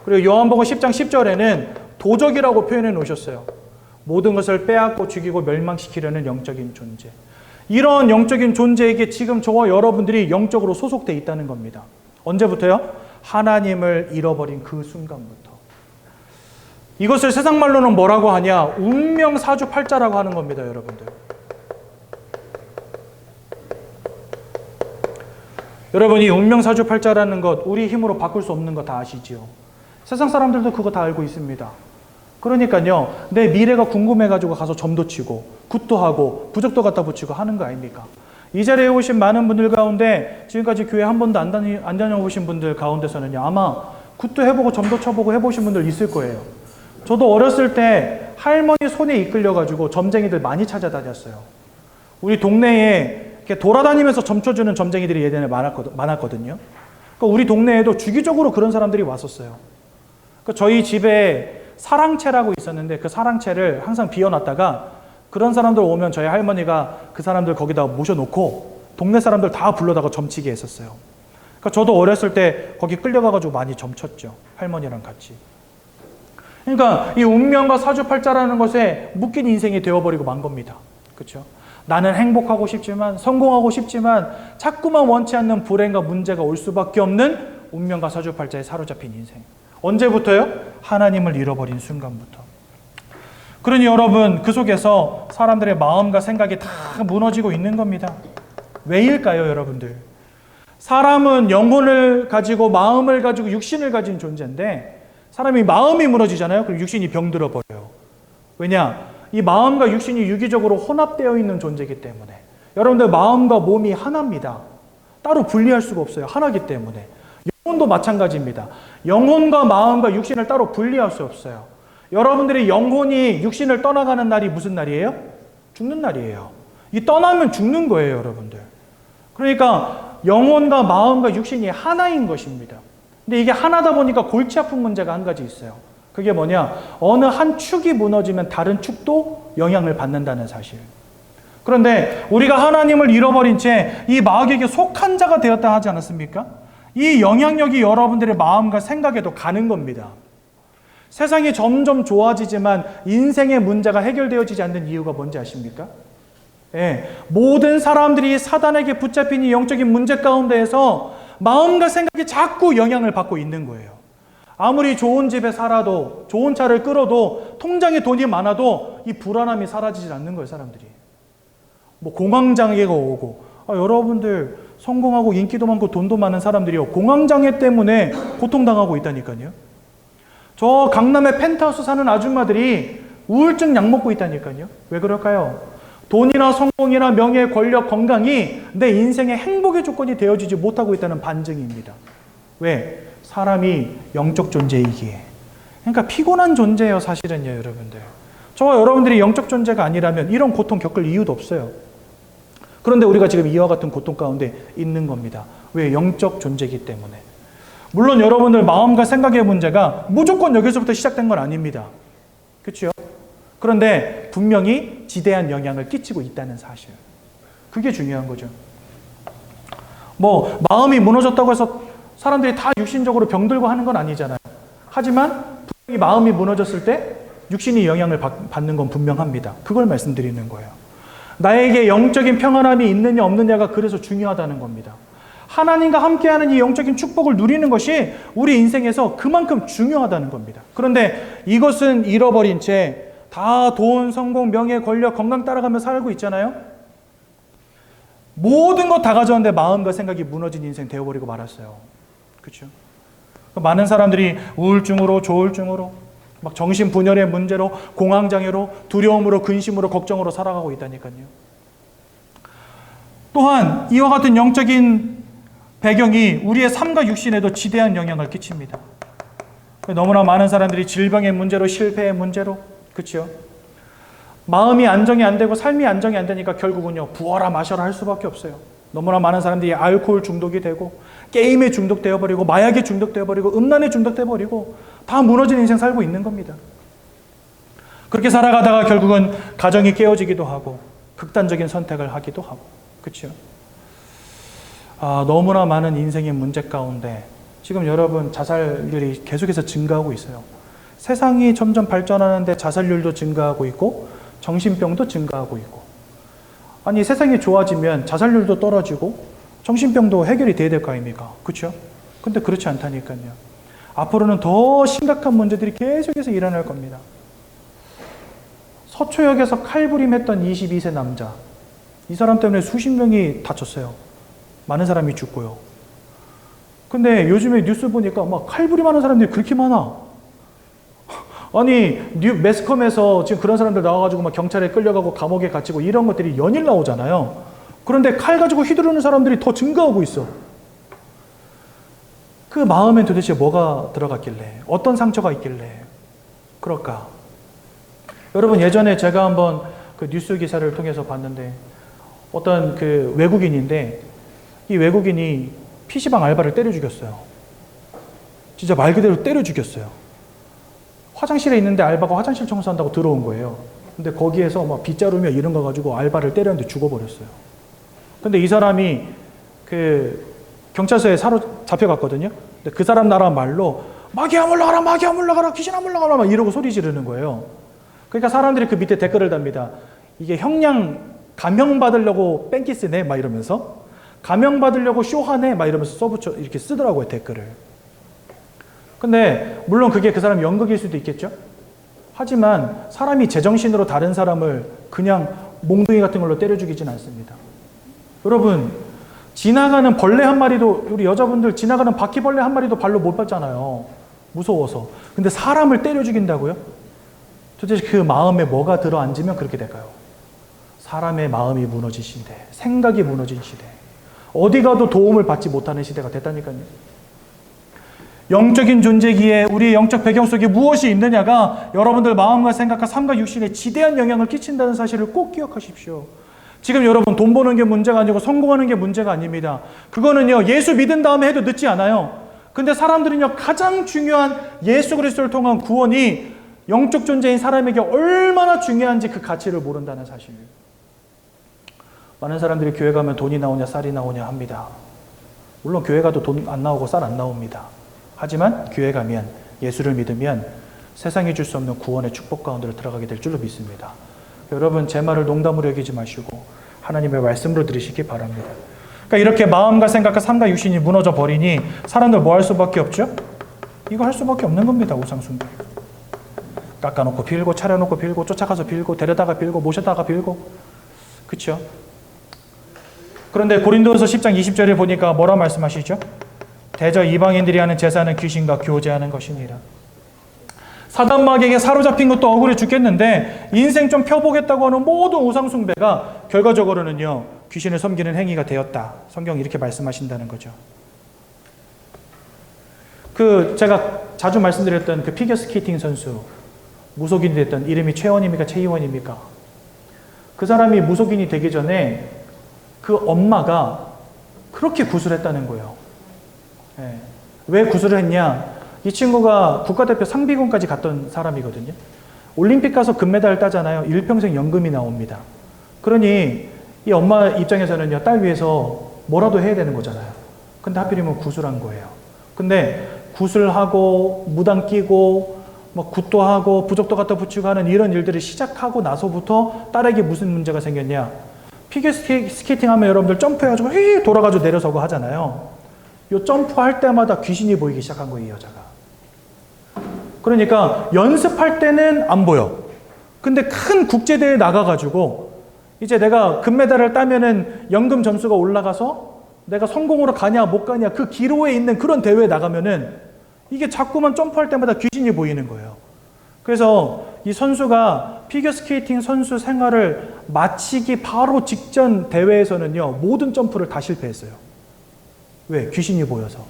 그리고 요한복음 10장 10절에는 도적이라고 표현해 놓으셨어요. 모든 것을 빼앗고 죽이고 멸망시키려는 영적인 존재. 이런 영적인 존재에게 지금 저와 여러분들이 영적으로 소속되어 있다는 겁니다. 언제부터요? 하나님을 잃어버린 그 순간부터. 이것을 세상 말로는 뭐라고 하냐? 운명사주팔자라고 하는 겁니다, 여러분들. 여러분, 이 운명사주팔자라는 것, 우리 힘으로 바꿀 수 없는 거 다 아시지요? 세상 사람들도 그거 다 알고 있습니다. 그러니까요, 내 미래가 궁금해가지고 가서 점도 치고 굿도 하고 부적도 갖다 붙이고 하는 거 아닙니까? 이 자리에 오신 많은 분들 가운데 지금까지 교회 한 번도 안 다녀오신 분들 가운데서는요, 아마 굿도 해보고 점도 쳐보고 해보신 분들 있을 거예요. 저도 어렸을 때 할머니 손에 이끌려가지고 점쟁이들 많이 찾아다녔어요. 우리 동네에 이렇게 돌아다니면서 점 쳐주는 점쟁이들이 예전에 많았거든요. 그러니까 우리 동네에도 주기적으로 그런 사람들이 왔었어요. 그러니까 저희 집에 사랑채라고 있었는데 그 사랑채를 항상 비워놨다가 그런 사람들 오면 저희 할머니가 그 사람들 거기다 모셔놓고 동네 사람들 다 불러다가 점치게 했었어요. 그러니까 그러니까 저도 어렸을 때 거기 끌려가가지고 많이 점쳤죠. 할머니랑 같이. 그러니까 이 운명과 사주팔자라는 것에 묶인 인생이 되어버리고 만 겁니다. 그렇죠? 나는 행복하고 싶지만, 성공하고 싶지만 자꾸만 원치 않는 불행과 문제가 올 수밖에 없는 운명과 사주팔자에 사로잡힌 인생. 언제부터요? 하나님을 잃어버린 순간부터. 그러니 여러분, 그 속에서 사람들의 마음과 생각이 다 무너지고 있는 겁니다. 왜일까요, 여러분들? 사람은 영혼을 가지고 마음을 가지고 육신을 가진 존재인데, 사람이 마음이 무너지잖아요. 그럼 육신이 병들어 버려요. 왜냐? 이 마음과 육신이 유기적으로 혼합되어 있는 존재이기 때문에. 여러분들, 마음과 몸이 하나입니다. 따로 분리할 수가 없어요. 하나이기 때문에. 영혼도 마찬가지입니다. 영혼과 마음과 육신을 따로 분리할 수 없어요. 여러분들의 영혼이 육신을 떠나가는 날이 무슨 날이에요? 죽는 날이에요. 이 떠나면 죽는 거예요, 여러분들. 그러니까 영혼과 마음과 육신이 하나인 것입니다. 근데 이게 하나다 보니까 골치 아픈 문제가 한 가지 있어요. 그게 뭐냐? 어느 한 축이 무너지면 다른 축도 영향을 받는다는 사실. 그런데 우리가 하나님을 잃어버린 채 이 마귀에게 속한 자가 되었다 하지 않았습니까? 이 영향력이 여러분들의 마음과 생각에도 가는 겁니다. 세상이 점점 좋아지지만 인생의 문제가 해결되어지지 않는 이유가 뭔지 아십니까? 예, 모든 사람들이 사단에게 붙잡힌 이 영적인 문제 가운데에서 마음과 생각이 자꾸 영향을 받고 있는 거예요. 아무리 좋은 집에 살아도, 좋은 차를 끌어도, 통장에 돈이 많아도 이 불안함이 사라지지 않는 거예요, 사람들이. 뭐 공황장애가 오고, 여러분들 성공하고 인기도 많고 돈도 많은 사람들이요, 공황장애 때문에 고통당하고 있다니까요. 저 강남의 펜트하우스 사는 아줌마들이 우울증 약 먹고 있다니까요. 왜 그럴까요? 돈이나 성공이나 명예, 권력, 건강이 내 인생의 행복의 조건이 되어지지 못하고 있다는 반증입니다. 왜? 사람이 영적 존재이기에. 그러니까 피곤한 존재예요, 사실은요, 여러분들. 저와 여러분들이 영적 존재가 아니라면 이런 고통 겪을 이유도 없어요. 그런데 우리가 지금 이와 같은 고통 가운데 있는 겁니다. 왜? 영적 존재이기 때문에. 물론 여러분들 마음과 생각의 문제가 무조건 여기서부터 시작된 건 아닙니다. 그렇죠? 그런데 분명히 지대한 영향을 끼치고 있다는 사실. 그게 중요한 거죠. 뭐 마음이 무너졌다고 해서 사람들이 다 육신적으로 병들고 하는 건 아니잖아요. 하지만 분명히 마음이 무너졌을 때 육신이 영향을 받는 건 분명합니다. 그걸 말씀드리는 거예요. 나에게 영적인 평안함이 있느냐 없느냐가 그래서 중요하다는 겁니다. 하나님과 함께하는 이 영적인 축복을 누리는 것이 우리 인생에서 그만큼 중요하다는 겁니다. 그런데 이것은 잃어버린 채 다 돈, 성공, 명예, 권력, 건강 따라가며 살고 있잖아요. 모든 것 다 가졌는데 마음과 생각이 무너진 인생 되어버리고 말았어요. 그렇죠? 많은 사람들이 우울증으로, 조울증으로, 막 정신분열의 문제로, 공황장애로, 두려움으로, 근심으로, 걱정으로 살아가고 있다니까요. 또한 이와 같은 영적인 배경이 우리의 삶과 육신에도 지대한 영향을 끼칩니다. 너무나 많은 사람들이 질병의 문제로, 실패의 문제로, 그렇죠? 마음이 안정이 안 되고 삶이 안정이 안 되니까 결국은요, 부어라 마셔라 할 수밖에 없어요. 너무나 많은 사람들이 알코올 중독이 되고, 게임에 중독되어 버리고, 마약에 중독되어 버리고, 음란에 중독되어 버리고, 다 무너진 인생 살고 있는 겁니다. 그렇게 살아가다가 결국은 가정이 깨어지기도 하고, 극단적인 선택을 하기도 하고, 그렇죠? 너무나 많은 인생의 문제 가운데 지금 여러분 자살률이 계속해서 증가하고 있어요. 세상이 점점 발전하는데 자살률도 증가하고 있고 정신병도 증가하고 있고. 아니, 세상이 좋아지면 자살률도 떨어지고 정신병도 해결이 돼야 될 거 아닙니까? 그렇죠? 근데 그렇지 않다니까요. 앞으로는 더 심각한 문제들이 계속해서 일어날 겁니다. 서초역에서 칼부림했던 22세 남자, 이 사람 때문에 수십 명이 다쳤어요. 많은 사람이 죽고요. 근데 요즘에 뉴스 보니까 막 칼부림하는 사람들이 그렇게 많아. 아니, 매스컴에서 지금 그런 사람들 나와가지고 막 경찰에 끌려가고 감옥에 갇히고 이런 것들이 연일 나오잖아요. 그런데 칼 가지고 휘두르는 사람들이 더 증가하고 있어. 그 마음엔 도대체 뭐가 들어갔길래, 어떤 상처가 있길래 그럴까? 여러분, 예전에 제가 한번 그 뉴스 기사를 통해서 봤는데 어떤 그 외국인인데, 이 외국인이 PC방 알바를 때려 죽였어요. 진짜 말 그대로 때려 죽였어요. 화장실에 있는데 알바가 화장실 청소한다고 들어온 거예요. 근데 거기에서 막 빗자루며 이런 거 가지고 알바를 때렸는데 죽어버렸어요. 근데 이 사람이 그 경찰서에 잡혀갔거든요. 근데 그 사람 나라 말로 마귀야 물러가라, 마귀야 물러가라, 귀신아 물러가라 막 이러고 소리 지르는 거예요. 그러니까 사람들이 그 밑에 댓글을 답니다. 이게 형량 감형받으려고 뺑기 쓰네 막 이러면서, 감형받으려고 쇼하네 막 이러면서 써붙여 이렇게 쓰더라고요, 댓글을. 근데 물론 그게 그 사람 연극일 수도 있겠죠. 하지만 사람이 제정신으로 다른 사람을 그냥 몽둥이 같은 걸로 때려 죽이진 않습니다. 여러분, 지나가는 벌레 한 마리도, 우리 여자분들 지나가는 바퀴벌레 한 마리도 발로 못 밟잖아요. 무서워서. 근데 사람을 때려 죽인다고요? 도대체 그 마음에 뭐가 들어앉으면 그렇게 될까요? 사람의 마음이 무너진 시대, 생각이 무너진 시대, 어디 가도 도움을 받지 못하는 시대가 됐다니까요. 영적인 존재기에 우리의 영적 배경 속에 무엇이 있느냐가 여러분들 마음과 생각과 삶과 육신에 지대한 영향을 끼친다는 사실을 꼭 기억하십시오. 지금 여러분 돈 버는 게 문제가 아니고 성공하는 게 문제가 아닙니다. 그거는요, 예수 믿은 다음에 해도 늦지 않아요. 근데 사람들은요, 가장 중요한 예수 그리스도를 통한 구원이 영적 존재인 사람에게 얼마나 중요한지 그 가치를 모른다는 사실. 많은 사람들이 교회 가면 돈이 나오냐 쌀이 나오냐 합니다. 물론 교회 가도 돈 안 나오고 쌀 안 나옵니다. 하지만 교회 가면, 예수를 믿으면 세상이 줄 수 없는 구원의 축복 가운데로 들어가게 될 줄로 믿습니다. 여러분, 제 말을 농담으로 여기지 마시고 하나님의 말씀으로 들으시기 바랍니다. 그러니까 이렇게 마음과 생각과 삶과 육신이 무너져 버리니 사람들 뭐 할 수밖에 없죠? 이거 할 수밖에 없는 겁니다. 우상숭배. 깎아놓고 빌고, 차려놓고 빌고, 쫓아가서 빌고, 데려다가 빌고, 모셔다가 빌고. 그렇죠? 그런데 고린도서 10장 20절에 보니까 뭐라 말씀하시죠? 대저 이방인들이 하는 제사는 귀신과 교제하는 것이니라. 사단 마귀에게 사로잡힌 것도 억울해 죽겠는데 인생 좀 펴보겠다고 하는 모든 우상숭배가 결과적으로는요, 귀신을 섬기는 행위가 되었다. 성경이 이렇게 말씀하신다는 거죠. 제가 자주 말씀드렸던 그 피겨스케이팅 선수, 무속인이 됐던, 이름이 최원입니까 최희원입니까? 그 사람이 무속인이 되기 전에 그 엄마가 그렇게 구술했다는 거예요. 네. 왜 구술을 했냐? 이 친구가 국가대표 상비군까지 갔던 사람이거든요. 올림픽 가서 금메달을 따잖아요. 일평생 연금이 나옵니다. 그러니 이 엄마 입장에서는요, 딸 위해서 뭐라도 해야 되는 거잖아요. 근데 하필이면 구술한 거예요. 근데 구술하고 무당 끼고 뭐 굿도 하고 부적도 갖다 붙이고 하는 이런 일들을 시작하고 나서부터 딸에게 무슨 문제가 생겼냐? 피겨 스케이팅 하면 여러분들 점프해가지고 휘 돌아가지고 내려서고 하잖아요. 요 점프할 때마다 귀신이 보이기 시작한 거예요, 이 여자가. 그러니까 연습할 때는 안 보여. 근데 큰 국제대회에 나가가지고 이제 내가 금메달을 따면은 연금 점수가 올라가서 내가 성공으로 가냐 못 가냐 그 기로에 있는 그런 대회에 나가면은 이게 자꾸만 점프할 때마다 귀신이 보이는 거예요. 그래서 이 선수가 피겨스케이팅 선수 생활을 마치기 바로 직전 대회에서는요, 모든 점프를 다 실패했어요. 왜? 귀신이 보여서.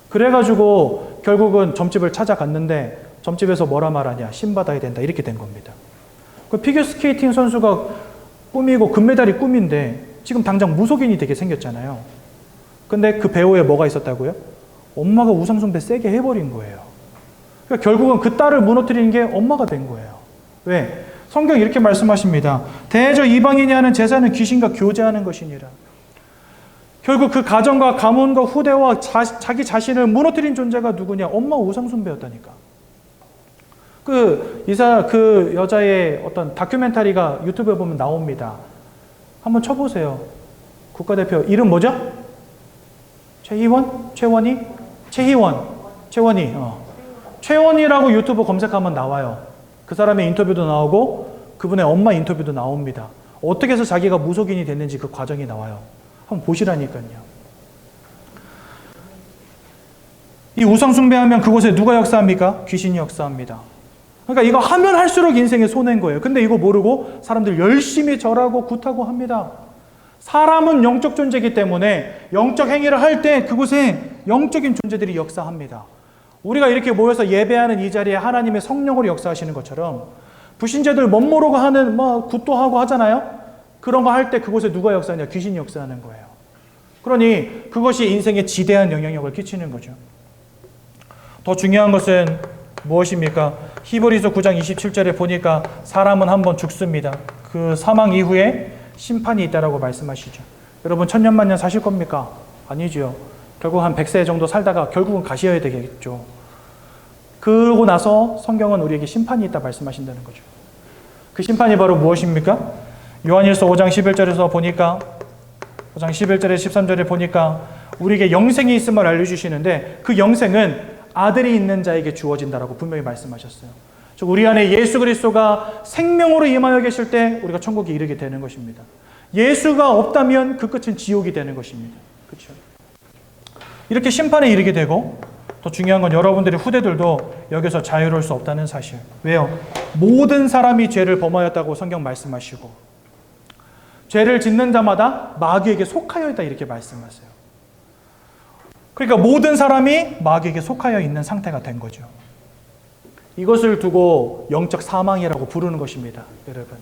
그래가지고 결국은 점집을 찾아갔는데 점집에서 뭐라 말하냐? 신받아야 된다. 이렇게 된 겁니다. 그 피겨스케이팅 선수가 꿈이고 금메달이 꿈인데 지금 당장 무속인이 되게 생겼잖아요. 근데 그 배우에 뭐가 있었다고요? 엄마가 우상숭배 세게 해버린 거예요. 그러니까 결국은 그 딸을 무너뜨리는 게 엄마가 된 거예요. 왜? 성경이 이렇게 말씀하십니다. 대저 이방인이 하는 제사는 귀신과 교제하는 것이니라. 결국 그 가정과 가문과 후대와 자기 자신을 무너뜨린 존재가 누구냐? 엄마 우상숭배였다니까. 그 여자의 어떤 다큐멘터리가 유튜브에 보면 나옵니다. 한번 쳐보세요. 국가대표 이름 뭐죠? 최희원? 최원희? 최희원. 최원희. 최원희라고 유튜브 검색하면 나와요. 그 사람의 인터뷰도 나오고 그분의 엄마 인터뷰도 나옵니다. 어떻게 해서 자기가 무속인이 됐는지 그 과정이 나와요. 한번 보시라니까요. 이 우상숭배하면 그곳에 누가 역사합니까? 귀신이 역사합니다. 그러니까 이거 하면 할수록 인생에 손해인 거예요. 근데 이거 모르고 사람들 열심히 절하고 굿하고 합니다. 사람은 영적 존재이기 때문에 영적 행위를 할 때 그곳에 영적인 존재들이 역사합니다. 우리가 이렇게 모여서 예배하는 이 자리에 하나님의 성령으로 역사하시는 것처럼 불신자들 멋모르고 하는 굿도 하고 하잖아요. 그런 거 할 때 그곳에 누가 역사하냐? 귀신이 역사하는 거예요. 그러니 그것이 인생에 지대한 영향력을 끼치는 거죠. 더 중요한 것은 무엇입니까? 히브리서 9장 27절에 보니까 사람은 한번 죽습니다. 그 사망 이후에 심판이 있다라고 말씀하시죠. 여러분 천년만년 사실 겁니까? 아니죠. 결국 한 100세 정도 살다가 결국은 가셔야 되겠죠. 그러고 나서 성경은 우리에게 심판이 있다 말씀하신다는 거죠. 그 심판이 바로 무엇입니까? 요한일서 5장 11절에서 보니까 5장 11절에 13절에 보니까 우리에게 영생이 있음을 알려주시는데 그 영생은 아들이 있는 자에게 주어진다라고 분명히 말씀하셨어요. 즉 우리 안에 예수 그리스도가 생명으로 임하여 계실 때 우리가 천국에 이르게 되는 것입니다. 예수가 없다면 그 끝은 지옥이 되는 것입니다. 그렇죠? 이렇게 심판에 이르게 되고 더 중요한 건 여러분들의 후대들도 여기서 자유로울 수 없다는 사실. 왜요? 모든 사람이 죄를 범하였다고 성경 말씀하시고 죄를 짓는 자마다 마귀에게 속하여 있다 이렇게 말씀하세요. 그러니까 모든 사람이 마귀에게 속하여 있는 상태가 된 거죠. 이것을 두고 영적 사망이라고 부르는 것입니다. 여러분,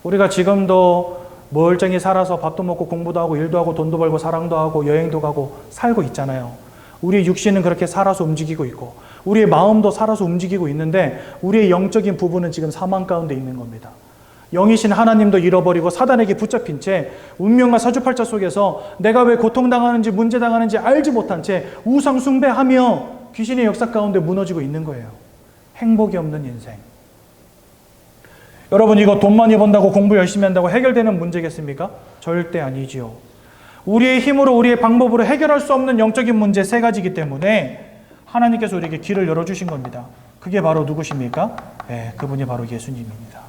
우리가 지금도 멀쩡히 살아서 밥도 먹고 공부도 하고 일도 하고 돈도 벌고 사랑도 하고 여행도 가고 살고 있잖아요. 우리의 육신은 그렇게 살아서 움직이고 있고 우리의 마음도 살아서 움직이고 있는데 우리의 영적인 부분은 지금 사망 가운데 있는 겁니다. 영이신 하나님도 잃어버리고 사단에게 붙잡힌 채 운명과 사주팔자 속에서 내가 왜 고통당하는지 문제당하는지 알지 못한 채 우상 숭배하며 귀신의 역사 가운데 무너지고 있는 거예요. 행복이 없는 인생. 여러분, 이거 돈 많이 번다고 공부 열심히 한다고 해결되는 문제겠습니까? 절대 아니지요. 우리의 힘으로 우리의 방법으로 해결할 수 없는 영적인 문제 3가지이기 때문에 하나님께서 우리에게 길을 열어주신 겁니다. 그게 바로 누구십니까? 네, 그분이 바로 예수님입니다.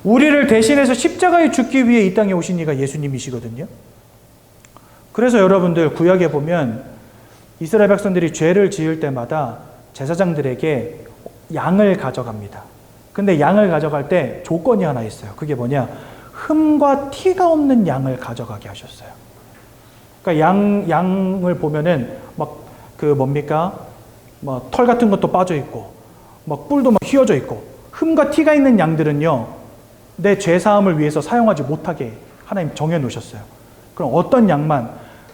우리를 대신해서 십자가에 죽기 위해 이 땅에 오신 이가 예수님이시거든요. 그래서 여러분들 구약에 보면 이스라엘 백성들이 죄를 지을 때마다 제사장들에게 양을 가져갑니다. 근데 양을 가져갈 때 조건이 하나 있어요. 그게 뭐냐? 흠과 티가 없는 양을 가져가게 하셨어요. 그러니까 양을 보면은 털 같은 것도 빠져 있고, 뿔도 휘어져 있고, 흠과 티가 있는 양들은요, 내 죄사함을 위해서 사용하지 못하게 하나님 정해 놓으셨어요. 그럼 어떤 양만?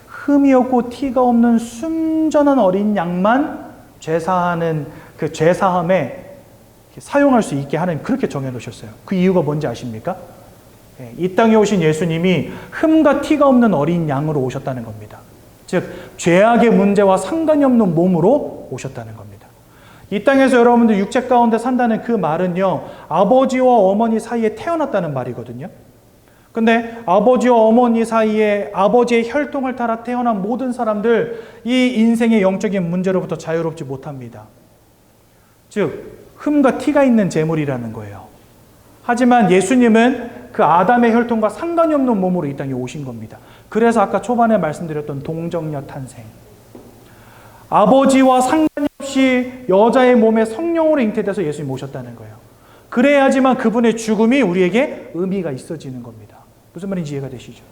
흠이 없고 티가 없는 순전한 어린 양만 죄사하는 그 죄사함에 사용할 수 있게 하나님 그렇게 정해 놓으셨어요. 그 이유가 뭔지 아십니까? 이 땅에 오신 예수님이 흠과 티가 없는 어린 양으로 오셨다는 겁니다. 즉 죄악의 문제와 상관이 없는 몸으로 오셨다는 겁니다. 이 땅에서 여러분들 육체 가운데 산다는 그 말은요, 아버지와 어머니 사이에 태어났다는 말이거든요. 근데 아버지와 어머니 사이에 아버지의 혈통을 따라 태어난 모든 사람들, 이 인생의 영적인 문제로부터 자유롭지 못합니다. 즉 흠과 티가 있는 재물이라는 거예요. 하지만 예수님은 그 아담의 혈통과 상관이 없는 몸으로 이 땅에 오신 겁니다. 그래서 아까 초반에 말씀드렸던 동정녀 탄생. 아버지와 상관이 없이 여자의 몸에 성령으로 잉태돼서 예수님이 오셨다는 거예요. 그래야지만 그분의 죽음이 우리에게 의미가 있어지는 겁니다. 무슨 말인지 이해가 되시죠?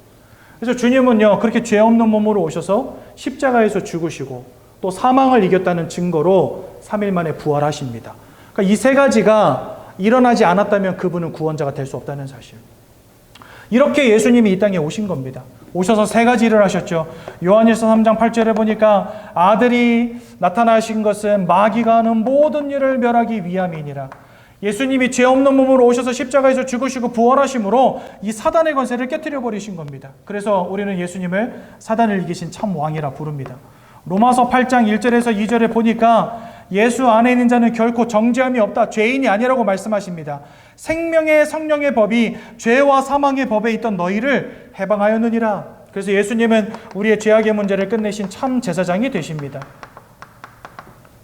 그래서 주님은요, 그렇게 죄 없는 몸으로 오셔서 십자가에서 죽으시고 또 사망을 이겼다는 증거로 3일 만에 부활하십니다. 그러니까 이 3가지가 일어나지 않았다면 그분은 구원자가 될 수 없다는 사실. 이렇게 예수님이 이 땅에 오신 겁니다. 오셔서 3가지 일을 하셨죠. 요한일서 3장 8절에 보니까 아들이 나타나신 것은 마귀가 하는 모든 일을 멸하기 위함이니라. 예수님이 죄 없는 몸으로 오셔서 십자가에서 죽으시고 부활하심으로 이 사단의 권세를 깨뜨려 버리신 겁니다. 그래서 우리는 예수님을 사단을 이기신 참 왕이라 부릅니다. 로마서 8장 1절에서 2절에 보니까 예수 안에 있는 자는 결코 정죄함이 없다. 죄인이 아니라고 말씀하십니다. 생명의 성령의 법이 죄와 사망의 법에 있던 너희를 해방하였느니라. 그래서 예수님은 우리의 죄악의 문제를 끝내신 참 제사장이 되십니다.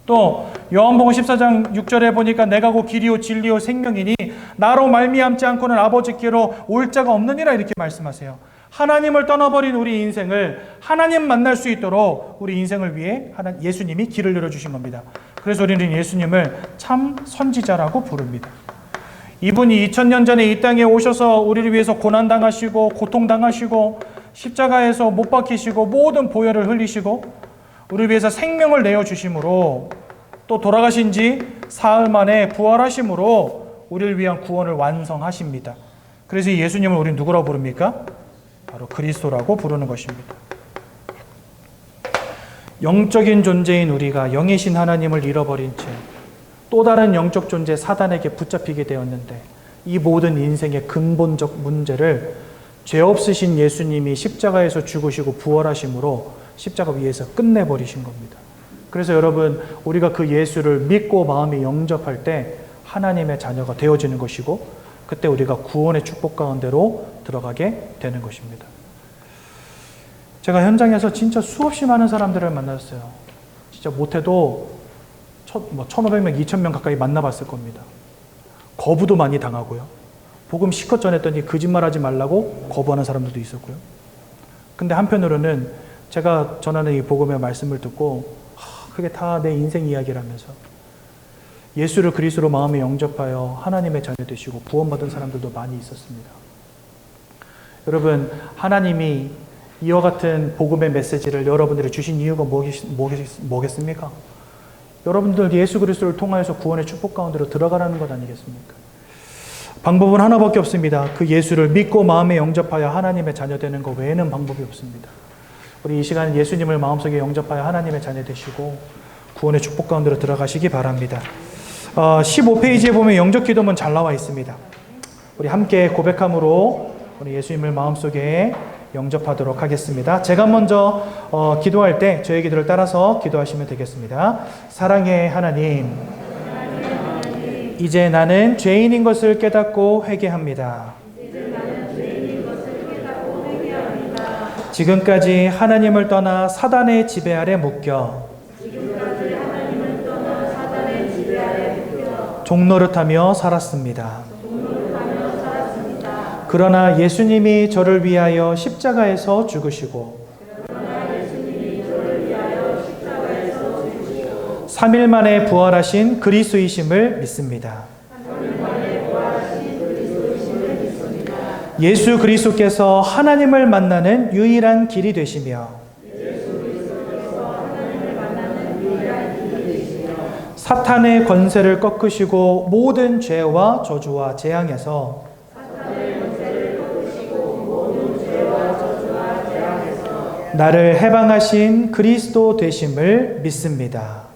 또 요한복음 14장 6절에 보니까 내가 곧 길이요 진리요 생명이니 나로 말미암지 않고는 아버지께로 올 자가 없느니라 이렇게 말씀하세요. 하나님을 떠나버린 우리 인생을 하나님 만날 수 있도록 우리 인생을 위해 예수님이 길을 열어주신 겁니다. 그래서 우리는 예수님을 참 선지자라고 부릅니다. 이분이 2000년 전에 이 땅에 오셔서 우리를 위해서 고난당하시고 고통당하시고 십자가에서 못 박히시고 모든 보혈을 흘리시고 우리를 위해서 생명을 내어주심으로 또 돌아가신 지 사흘 만에 부활하심으로 우리를 위한 구원을 완성하십니다. 그래서 예수님을 우리는 누구라고 부릅니까? 바로 그리스도라고 부르는 것입니다. 영적인 존재인 우리가 영이신 하나님을 잃어버린 채 또 다른 영적 존재 사단에게 붙잡히게 되었는데 이 모든 인생의 근본적 문제를 죄 없으신 예수님이 십자가에서 죽으시고 부활하심으로 십자가 위에서 끝내버리신 겁니다. 그래서 여러분, 우리가 그 예수를 믿고 마음에 영접할 때 하나님의 자녀가 되어지는 것이고, 그때 우리가 구원의 축복 가운데로 들어가게 되는 것입니다. 제가 현장에서 진짜 수없이 많은 사람들을 만났어요. 진짜 못해도 1,500명, 2,000명 가까이 만나봤을 겁니다. 거부도 많이 당하고요. 복음 실컷 전했더니 거짓말하지 말라고 거부하는 사람들도 있었고요. 근데 한편으로는 제가 전하는 이 복음의 말씀을 듣고 그게 다 내 인생 이야기라면서 예수를 그리스도로 마음에 영접하여 하나님의 자녀 되시고 구원받은 사람들도 많이 있었습니다. 여러분, 하나님이 이와 같은 복음의 메시지를 여러분들이 주신 이유가 뭐겠습니까? 여러분들 예수 그리스도를 통하여서 구원의 축복 가운데로 들어가라는 것 아니겠습니까? 방법은 하나밖에 없습니다. 그 예수를 믿고 마음에 영접하여 하나님의 자녀 되는 것 외에는 방법이 없습니다. 우리 이 시간 예수님을 마음속에 영접하여 하나님의 자녀 되시고 구원의 축복 가운데로 들어가시기 바랍니다. 15페이지에 보면 영접 기도문 잘 나와 있습니다. 우리 함께 고백함으로 우리 예수님을 마음속에 영접하도록 하겠습니다. 제가 먼저 기도할 때 저의 기도를 따라서 기도하시면 되겠습니다. 사랑의 하나님, 이제 나는 죄인인 것을 깨닫고 회개합니다. 지금까지 하나님을 떠나 사단의 지배 아래 묶여 종노릇하며 살았습니다. 그러나 예수님이 저를 위하여 십자가에서 죽으시고 3일 만에 부활하신 그리스도이심을 믿습니다. 예수 그리스도께서 하나님을 만나는 유일한 길이 되시며 사탄의 권세를 꺾으시고 모든 죄와 저주와 재앙에서 나를 해방하신 그리스도 되심을 믿습니다.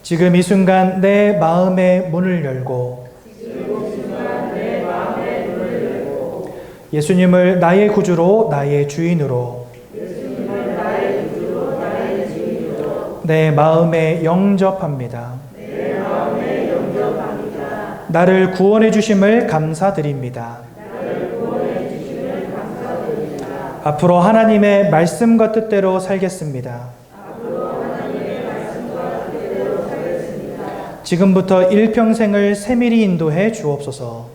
지금 이 순간 내 마음의 문을 열고 예수님을 나의 구주로 나의 주인으로 내 마음에 영접합니다. 나를 구원해 주심을 감사드립니다. 앞으로 하나님의 말씀과 뜻대로 살겠습니다. 지금부터 일평생을 세밀히 인도해 주옵소서.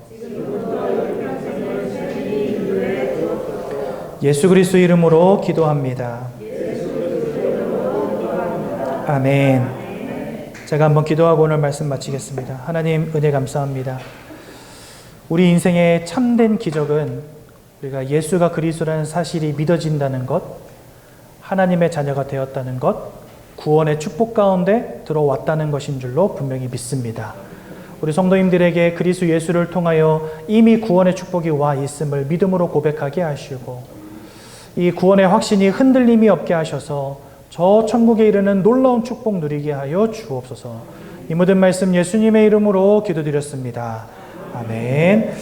예수 그리스도 이름으로 기도합니다. 아멘. 제가 한번 기도하고 오늘 말씀 마치겠습니다. 하나님, 은혜 감사합니다. 우리 인생의 참된 기적은 우리가 예수가 그리스도라는 사실이 믿어진다는 것, 하나님의 자녀가 되었다는 것, 구원의 축복 가운데 들어왔다는 것인 줄로 분명히 믿습니다. 우리 성도님들에게 그리스도 예수를 통하여 이미 구원의 축복이 와 있음을 믿음으로 고백하게 하시고, 이 구원의 확신이 흔들림이 없게 하셔서 저 천국에 이르는 놀라운 축복 누리게 하여 주옵소서. 이 모든 말씀 예수님의 이름으로 기도드렸습니다. 아멘.